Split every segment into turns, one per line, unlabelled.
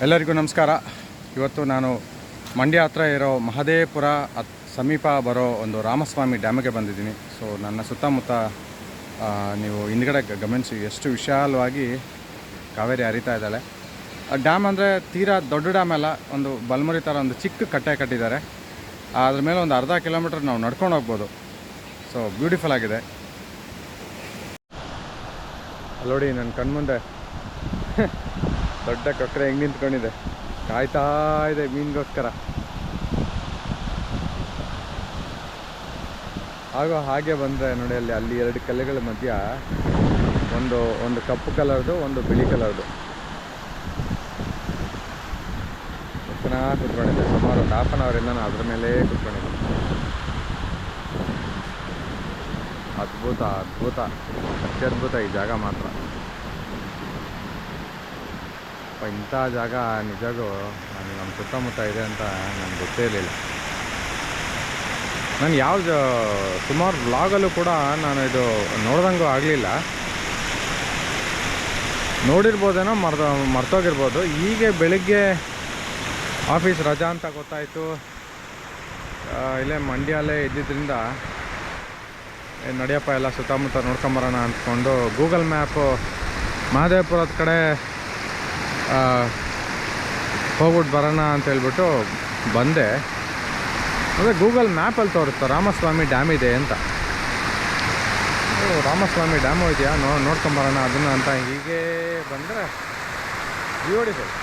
ಎಲ್ಲರಿಗೂ ನಮಸ್ಕಾರ. ಇವತ್ತು ನಾನು ಮಂಡ್ಯ ಹತ್ರ ಇರೋ ಮಹದೇವಪುರ ಸಮೀಪ ಬರೋ ಒಂದು ರಾಮಸ್ವಾಮಿ ಡ್ಯಾಮಿಗೆ ಬಂದಿದ್ದೀನಿ. ಸೊ ನನ್ನ ಸುತ್ತಮುತ್ತ ನೀವು ಹಿಂದ್ಗಡೆ ಗಮನಿಸಿ ಎಷ್ಟು ವಿಶಾಲವಾಗಿ ಕಾವೇರಿ ಹರಿತಾ ಇದ್ದಾಳೆ. ಡ್ಯಾಮ್ ಅಂದರೆ ತೀರಾ ದೊಡ್ಡ ಡ್ಯಾಮ್ ಅಲ್ಲ, ಒಂದು ಬಲ್ಮುರಿ ಥರ ಒಂದು ಚಿಕ್ಕ ಕಟ್ಟೆ ಕಟ್ಟಿದ್ದಾರೆ. ಅದ್ರ ಮೇಲೆ ಒಂದು ಅರ್ಧ ಕಿಲೋಮೀಟ್ರ್ ನಾವು ನಡ್ಕೊಂಡು ಹೋಗ್ಬೋದು. ಸೊ ಬ್ಯೂಟಿಫುಲ್ ಆಗಿದೆ. ನೋಡಿ ನನ್ನ ಕಣ್ಮುಂದೆ ದೊಡ್ಡ ಕೊಕ್ಕರೆ ಹೆಂಗೆ ನಿಂತ್ಕೊಂಡಿದೆ, ಕಾಯ್ತಾ ಇದೆ ಮೀನಿಗೋಸ್ಕರ. ಹಾಗೂ ಹಾಗೆ ಬಂದರೆ ನೋಡಿ ಅಲ್ಲಿ ಎರಡು ಕಲ್ಲುಗಳ ಮಧ್ಯ ಒಂದು ಕಪ್ಪು ಕಲರ್ದು, ಒಂದು ಬಿಳಿ ಕಲರ್ದು ಚೆನ್ನಾಗಿ ಕುತ್ಕೊಂಡಿದೆ. ಸುಮಾರು ಒಂದು ಹಾಫ್ ಆನ್ ಅವರಿಂದ ನಾನು ಅದ್ರ ಮೇಲೆ ಕುತ್ಕೊಂಡಿದ್ದೆ. ಅದ್ಭುತ ಅತ್ಯದ್ಭುತ ಈ ಜಾಗ ಮಾತ್ರ. ಇಂಥ ಜಾಗ ನಿಜಕ್ಕೂ ನಮ್ಮ ಸುತ್ತಮುತ್ತ ಇದೆ ಅಂತ ನನಗೆ ಗೊತ್ತೇ ಇರಲಿಲ್ಲ. ನಾನು ಸುಮಾರು ವ್ಲಾಗಲ್ಲೂ ಕೂಡ ನಾನು ಇದು ನೋಡ್ದಂಗೂ ಆಗಲಿಲ್ಲ. ನೋಡಿರ್ಬೋದೇನೋ, ಮರ್ತೋಗಿರ್ಬೋದು. ಹೀಗೆ ಬೆಳಗ್ಗೆ ಆಫೀಸ್ ರಜಾ ಅಂತ ಗೊತ್ತಾಯಿತು, ಇಲ್ಲೇ ಮಂಡ್ಯಲ್ಲೇ ಇದ್ದಿದ್ದರಿಂದ ನಡೆಯಪ್ಪ ಎಲ್ಲ ಸುತ್ತಮುತ್ತ ನೋಡ್ಕೊಂಬರೋಣ ಅಂದ್ಕೊಂಡು ಗೂಗಲ್ ಮ್ಯಾಪು ಮಹದೇವಪುರದ ಕಡೆ ಹೋಗ್ಬಿಟ್ಟು ಬರೋಣ ಅಂತ ಹೇಳ್ಬಿಟ್ಟು ಬಂದೆ. ಅಂದರೆ ಗೂಗಲ್ ಮ್ಯಾಪಲ್ಲಿ ತೋರಿಸ್ತಾ ರಾಮಸ್ವಾಮಿ ಡ್ಯಾಮ್ ಇದೆ ಅಂತ. ರಾಮಸ್ವಾಮಿ ಡ್ಯಾಮು ಇದೆಯಾ, ನೋಡ್ಕೊಂಬರೋಣ ಅದನ್ನು ಅಂತ ಹೀಗೆ ಬಂದರೆ ಬ್ಯೂಟಿಫುಲ್.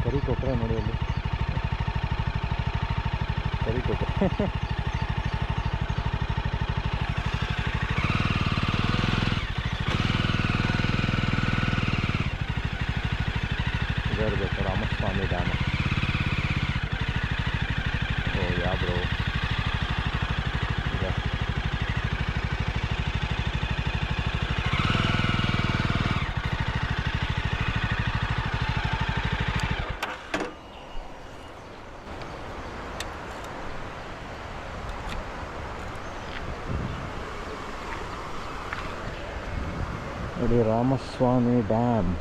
ಕರಿ ಕೊಕ್ಕರೆ ನೋಡಿ ಅಲ್ಲಿ, ಕರಿ ಕೊಕ್ಕರೆ. ಇರಬೇಕು ರಾಮಸ್ವಾಮಿ ಡ್ಯಾಮ್. ಓ ಯಾವ್ದು ಇದೆ. ನೋಡಿ ರಾಮಸ್ವಾಮಿ ಡ್ಯಾಮ್.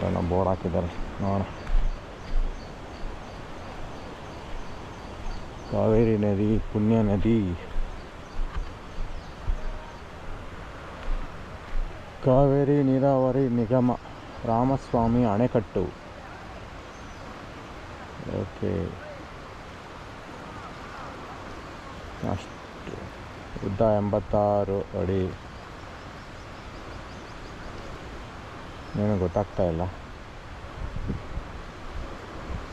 ಎಲ್ಲ ಬೋರ್ಡ್ ಹಾಕಿದ್ದಾರೆ ನೋಡೋಣ. ಕಾವೇರಿ ನದಿ, ಪುಣ್ಯ ನದಿ, ಕಾವೇರಿ ನೀರಾವರಿ ನಿಗಮ, ರಾಮಸ್ವಾಮಿ ಅಣೆಕಟ್ಟು. ಓಕೆ, ಅಷ್ಟು ಉದ್ದ 86 ಅಡಿ. ಏನು ಗೊತ್ತಾಗ್ತಾ ಇಲ್ಲ.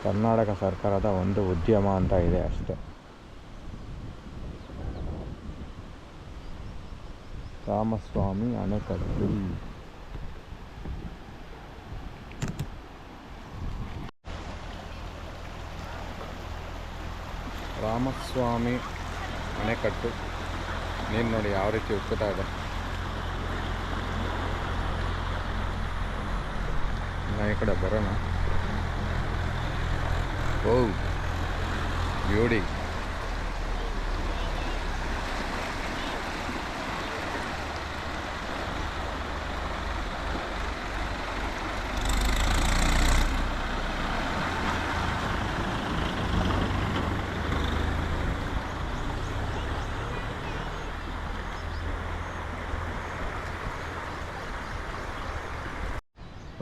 ಕರ್ನಾಟಕ ಸರ್ಕಾರದ ಒಂದು ಉದ್ಯಮ ಅಂತ ಇದೆ ಅಷ್ಟೆ. ರಾಮಸ್ವಾಮಿ ಅಣೆಕಟ್ಟು. ರಾಮಸ್ವಾಮಿ ಅಣೆಕಟ್ಟು. ನೀರು ನೋಡಿ ಯಾವ ರೀತಿ ಉಕ್ಕುತ್ತಾ ಇದೆ. ಈ ಕಡೆ ಬರೋಣ. ಓ ಬ್ಯೂಟಿ.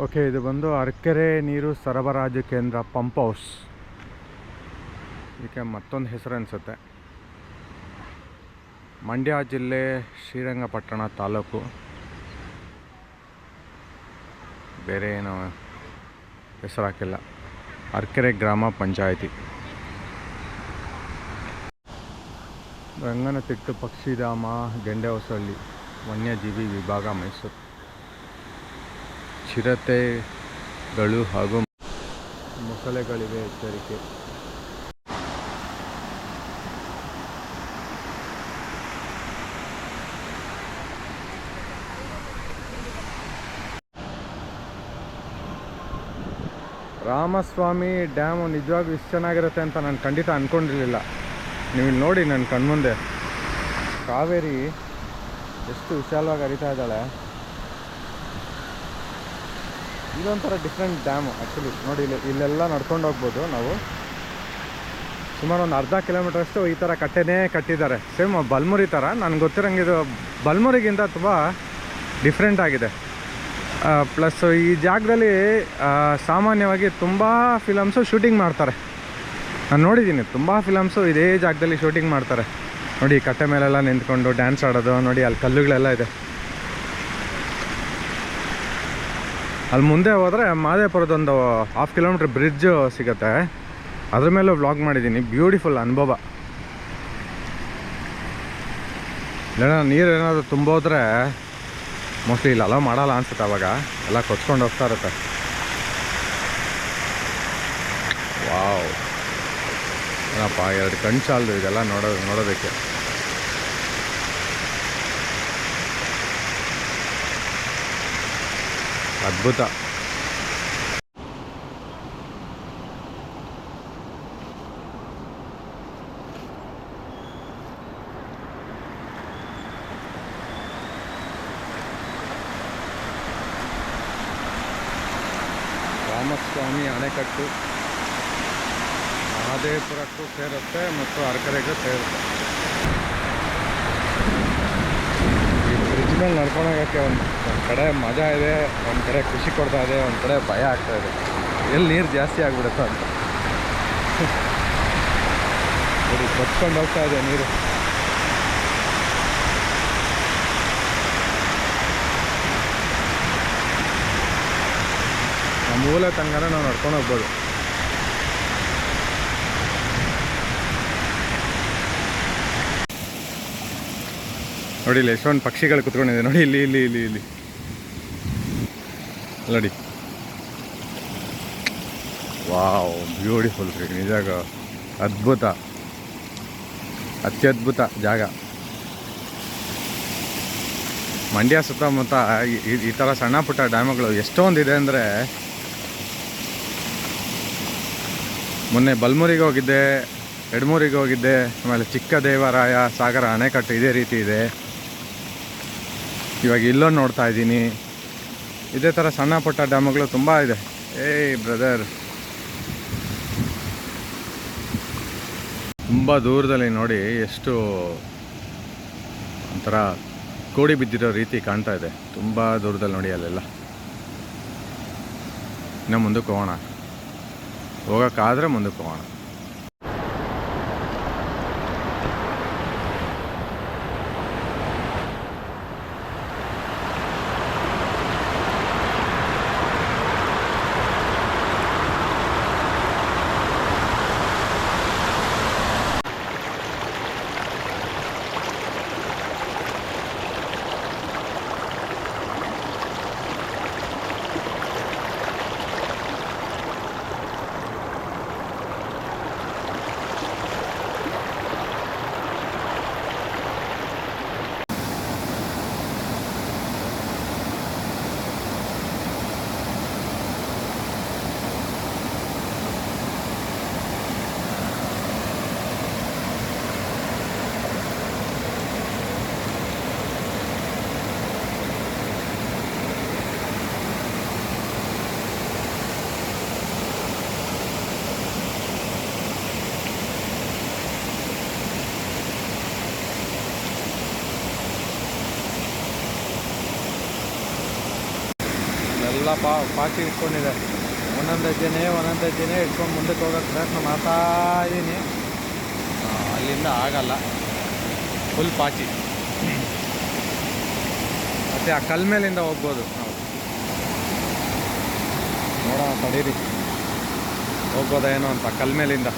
ಓಕೆ, ಇದು ಬಂದು ಅರಕೆರೆ ನೀರು ಸರಬರಾಜು ಕೇಂದ್ರ, ಪಂಪ್ ಹೌಸ್. ಇದಕ್ಕೆ ಮತ್ತೊಂದು ಹೆಸರು ಅನಿಸುತ್ತೆ. ಮಂಡ್ಯ ಜಿಲ್ಲೆ, ಶ್ರೀರಂಗಪಟ್ಟಣ ತಾಲೂಕು. ಬೇರೆ ಏನು ಹೆಸರು ಹಾಕಿಲ್ಲ. ಅರಕೆರೆ ಗ್ರಾಮ ಪಂಚಾಯಿತಿ. ರಂಗನತಿಟ್ಟು ಪಕ್ಷಿಧಾಮ, ಗೆಂಡೆಹೊಸಳ್ಳಿ ವನ್ಯಜೀವಿ ವಿಭಾಗ, ಮೈಸೂರು. ಚಿರತೆಗಳು ಹಾಗೂ ಮೊಸಳೆಗಳಿವೆ, ಎಚ್ಚರಿಕೆ. ರಾಮಸ್ವಾಮಿ ಡ್ಯಾಮು ನಿಜವಾಗ್ಲೂ ಇಷ್ಟು ಚೆನ್ನಾಗಿರುತ್ತೆ ಅಂತ ನಾನು ಖಂಡಿತ ಅಂದ್ಕೊಂಡಿರಲಿಲ್ಲ. ನೀವು ಇಲ್ಲಿ ನೋಡಿ ನನ್ನ ಕಣ್ಮುಂದೆ ಕಾವೇರಿ ಎಷ್ಟು ವಿಶಾಲವಾಗಿ ಹರಿತಾ ಇದ್ದಾಳೆ. ಇದೊಂಥರ ಡಿಫ್ರೆಂಟ್ ಡ್ಯಾಮು ಆ್ಯಕ್ಚುಲಿ. ನೋಡಿ ಇಲ್ಲೆಲ್ಲ ನಡ್ಕೊಂಡು ಹೋಗ್ಬೋದು ನಾವು. ಸುಮಾರು ಒಂದು ಅರ್ಧ ಕಿಲೋಮೀಟ್ರಷ್ಟು ಈ ಥರ ಕಟ್ಟೆನೇ ಕಟ್ಟಿದ್ದಾರೆ. ಸೇಮ್ ಬಲ್ಮುರಿ ಥರ. ನನಗೆ ಗೊತ್ತಿರೋಂಗೆ ಇದು ಬಲ್ಮುರಿಗಿಂತ ತುಂಬ ಡಿಫ್ರೆಂಟ್ ಆಗಿದೆ. ಪ್ಲಸ್ ಈ ಜಾಗದಲ್ಲಿ ಸಾಮಾನ್ಯವಾಗಿ ತುಂಬ ಫಿಲಮ್ಸು ಶೂಟಿಂಗ್ ಮಾಡ್ತಾರೆ. ನಾನು ನೋಡಿದ್ದೀನಿ, ತುಂಬ ಫಿಲಮ್ಸು ಇದೇ ಜಾಗದಲ್ಲಿ ಶೂಟಿಂಗ್ ಮಾಡ್ತಾರೆ. ನೋಡಿ ಕಟ್ಟೆ ಮೇಲೆಲ್ಲ ನಿಂತ್ಕೊಂಡು ಡ್ಯಾನ್ಸ್ ಆಡೋದು. ನೋಡಿ ಅಲ್ಲಿ ಕಲ್ಲುಗಳೆಲ್ಲ ಇದೆ. ಅಲ್ಲಿ ಮುಂದೆ ಹೋದರೆ ಮಾದೇಪುರದೊಂದು 1/2 ಕಿಲೋಮೀಟ್ರ್ ಬ್ರಿಡ್ಜು ಸಿಗುತ್ತೆ. ಅದ್ರ ಮೇಲೂ ವ್ಲಾಗ್ ಮಾಡಿದ್ದೀನಿ. ಬ್ಯೂಟಿಫುಲ್ ಅನುಭವ. ಇಲ್ಲ ನೀರು ಏನಾದರೂ ತುಂಬೋದ್ರೆ ಮೋಸ್ಟ್ಲಿ ಇಲ್ಲಿ ಅಲೋ ಮಾಡಲ್ಲ ಅನ್ಸುತ್ತೆ. ಅವಾಗ ಎಲ್ಲ ಕೊಚ್ಕೊಂಡು ಹೋಗ್ತಾ ಇರುತ್ತೆ. ವಾವ್, ಏನಪ್ಪ, 2 ಕಣ್ಣು ಸಾಲದು ಇದೆಲ್ಲ ನೋಡೋದಕ್ಕೆ. ಅದ್ಭುತ. ರಾಮಸ್ವಾಮಿ ಅಣೆಕಟ್ಟು ಮಹದೇವಪುರಕ್ಕೂ ಸೇರುತ್ತೆ ಮತ್ತು ಅರಕೆರೆಗೂ ಸೇರುತ್ತೆ. ಮೇಲೆ ನಡ್ಕೊಂಡು ಹೋಗೋಕ್ಕೆ ಒಂದು ಕಡೆ ಮಜಾ ಇದೆ, ಒಂದು ಕಡೆ ಖುಷಿ ಕೊಡ್ತಾ ಇದೆ, ಒಂದು ಕಡೆ ಭಯ ಆಗ್ತಾ ಇದೆ, ಎಲ್ಲಿ ನೀರು ಜಾಸ್ತಿ ಆಗಿಬಿಡುತ್ತೋ ಅಂತ. ನೋಡಿ ಬಚ್ಕೊಂಡು ಹೋಗ್ತಾ ಇದೆ ನೀರು. ನಮ್ಮ ಮೂಲೆ ತನಕ ನಾವು ನಡ್ಕೊಂಡು ಹೋಗ್ಬೋದು. ನೋಡಿ ಇಲ್ಲಿ ಎಷ್ಟೊಂದು ಪಕ್ಷಿಗಳು ಕುತ್ಕೊಂಡಿದೆ ನೋಡಿ, ಇಲ್ಲಿ ಇಲ್ಲಿ ಇಲ್ಲಿ ಇಲ್ಲಿ ನೋಡಿ. ವಾವ್, ಬ್ಯೂಟಿಫುಲ್ ರೀ, ನಿಜಾಗ ಅದ್ಭುತ, ಅತ್ಯದ್ಭುತ ಜಾಗ. ಮಂಡ್ಯ ಸುತ್ತಮುತ್ತ ಈ ಥರ ಸಣ್ಣ ಪುಟ್ಟ ಡ್ಯಾಮ್ಗಳು ಎಷ್ಟೊಂದಿದೆ ಅಂದರೆ, ಮೊನ್ನೆ ಬಲ್ಮೂರಿಗೆ ಹೋಗಿದ್ದೆ, ಎಡಮೂರಿಗೆ ಹೋಗಿದ್ದೆ, ಆಮೇಲೆ ಚಿಕ್ಕದೇವರಾಯ ಸಾಗರ ಅಣೆಕಟ್ಟು ಇದೇ ರೀತಿ ಇದೆ. ಇವಾಗ ಇಲ್ಲೊಂದು ನೋಡ್ತಾ ಇದ್ದೀನಿ. ಇದೇ ಥರ ಸಣ್ಣ ಪುಟ್ಟ ಡ್ಯಾಮ್ಗಳು ತುಂಬ ಇದೆ. ಏಯ್ ಬ್ರದರ್, ತುಂಬ ದೂರದಲ್ಲಿ ನೋಡಿ ಎಷ್ಟು ಒಂಥರ ಕೋಡಿ ಬಿದ್ದಿರೋ ರೀತಿ ಕಾಣ್ತಾ ಇದೆ. ತುಂಬ ದೂರದಲ್ಲಿ ನೋಡಿ ಅಲ್ಲೆಲ್ಲ. ಇನ್ನು ಮುಂದಕ್ಕೆ ಹೋಗೋಣ, ಹೋಗೋಕ್ಕಾದರೆ ಮುಂದಕ್ಕೆ ಹೋಗೋಣ. ಎಲ್ಲ ಪಾಚಿ ಇಟ್ಕೊಂಡಿದೆ. ಒಂದೊಂದು ಹೆಜ್ಜೆನೇ ಇಟ್ಕೊಂಡು ಮುಂದಕ್ಕೆ ಹೋಗೋಕ್ಕೆ ಪ್ರಯತ್ನ ಮಾಡ್ತಾ ಇದ್ದೀನಿ. ಅಲ್ಲಿಂದ ಆಗಲ್ಲ, ಫುಲ್ ಪಾಚಿ. ಮತ್ತು ಆ ಕಲ್ ಮೇಲಿಂದ ಹೋಗ್ಬೋದು ನಾವು. ನೋಡೋಣ ತಡೀರಿ, ಹೋಗ್ಬೋದೇನೋ ಅಂತ. ಕಲ್ ಮೇಲಿಂದ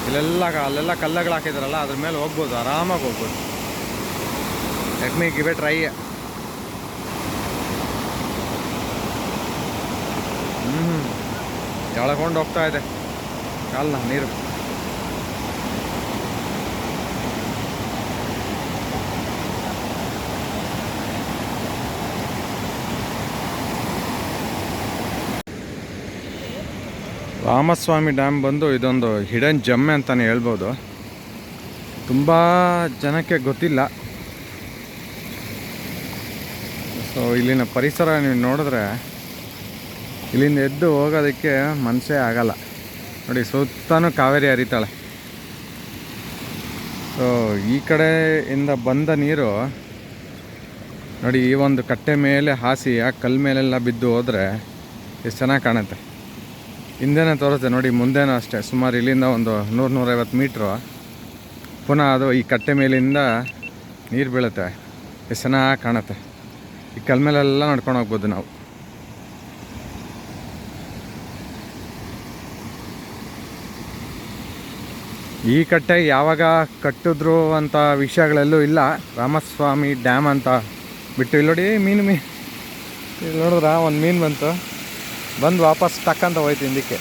ಅಲ್ಲೆಲ್ಲ ಕಲ್ಲಗಳು ಹಾಕಿದಾರಲ್ಲ, ಅದ್ರ ಮೇಲೆ ಹೋಗ್ಬೋದು, ಆರಾಮಾಗಿ ಹೋಗ್ಬೋದು. Let me give A try. ಎಳ್ಕೊಂಡು ಹೋಗ್ತಾ ಇದೆ ಕಾಲನ್ನ ನೀರು. ರಾಮಸ್ವಾಮಿ ಡ್ಯಾಮ್ ಬಂದು ಇದೊಂದು ಹಿಡನ್ ಜಮ್ ಅಂತಲೇ ಹೇಳ್ಬೋದು. ತುಂಬ ಜನಕ್ಕೆ ಗೊತ್ತಿಲ್ಲ. ಸೊ ಇಲ್ಲಿನ ಪರಿಸರ ನೀವು ನೋಡಿದ್ರೆ ಇಲ್ಲಿಂದ ಎದ್ದು ಹೋಗೋದಕ್ಕೆ ಮನಸ್ಸೇ ಆಗಲ್ಲ. ನೋಡಿ ಸುತ್ತನೂ ಕಾವೇರಿ ಹರಿತಾಳೆ. ಸೊ ಈ ಕಡೆಯಿಂದ ಬಂದ ನೀರು ನೋಡಿ ಈ ಒಂದು ಕಟ್ಟೆ ಮೇಲೆ ಹಾಸಿ ಆ ಕಲ್ಲು ಮೇಲೆಲ್ಲ ಬಿದ್ದು ಹೋದರೆ ಎಷ್ಟು ಚೆನ್ನಾಗಿ ಕಾಣುತ್ತೆ. ಹಿಂದೆನೇ ತೋರುತ್ತೆ ನೋಡಿ, ಮುಂದೆನೂ ಅಷ್ಟೇ. ಸುಮಾರು ಇಲ್ಲಿಂದ ಒಂದು 100-150 ಮೀಟ್ರು ಪುನಃ ಅದು ಈ ಕಟ್ಟೆ ಮೇಲಿಂದ ನೀರು ಬೀಳುತ್ತೆ. ಎಷ್ಟು ಚೆನ್ನಾಗಿ ಕಾಣುತ್ತೆ. ಈ ಕಲ್ ಮೇಲೆಲ್ಲ ನಡ್ಕೊಂಡು ಹೋಗ್ಬೋದು ನಾವು. ಈ ಕಟ್ಟೆ ಯಾವಾಗ ಕಟ್ಟಿದ್ರು ಅಂತ ವಿಷಯಗಳೆಲ್ಲೂ ಇಲ್ಲ. ರಾಮಸ್ವಾಮಿ ಡ್ಯಾಮ್ ಅಂತ ಬಿಟ್ಟು ಇಲ್ಲಿ ನೋಡಿ ಮೀನು ಇಲ್ಲಿ ನೋಡಿದ್ರ ಒಂದು ಮೀನು ಬಂದು ವಾಪಸ್ ಟಕ್ಕಂತ ಹೋಯ್ತು ಹಿಂದಕ್ಕೆ.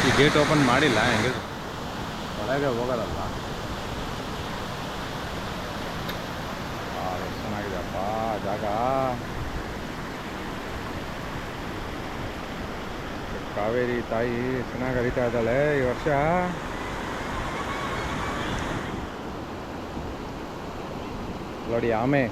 ಈ ಗೇಟ್ ಓಪನ್ ಮಾಡಿಲ್ಲ, ಹೆಂಗೆ ಒಳಗೆ ಹೋಗೋದಲ್ಲ. ಎಷ್ಟು ಚೆನ್ನಾಗಿದೆಯಪ್ಪ ಜಾಗ. ಕಾವೇರಿ ತಾಯಿ ಚೆನ್ನಾಗಿ ಹರಿತಾ ಇದ್ದಾಳೆ ಈ ವರ್ಷ. ನೋಡಿ ಆಮೆ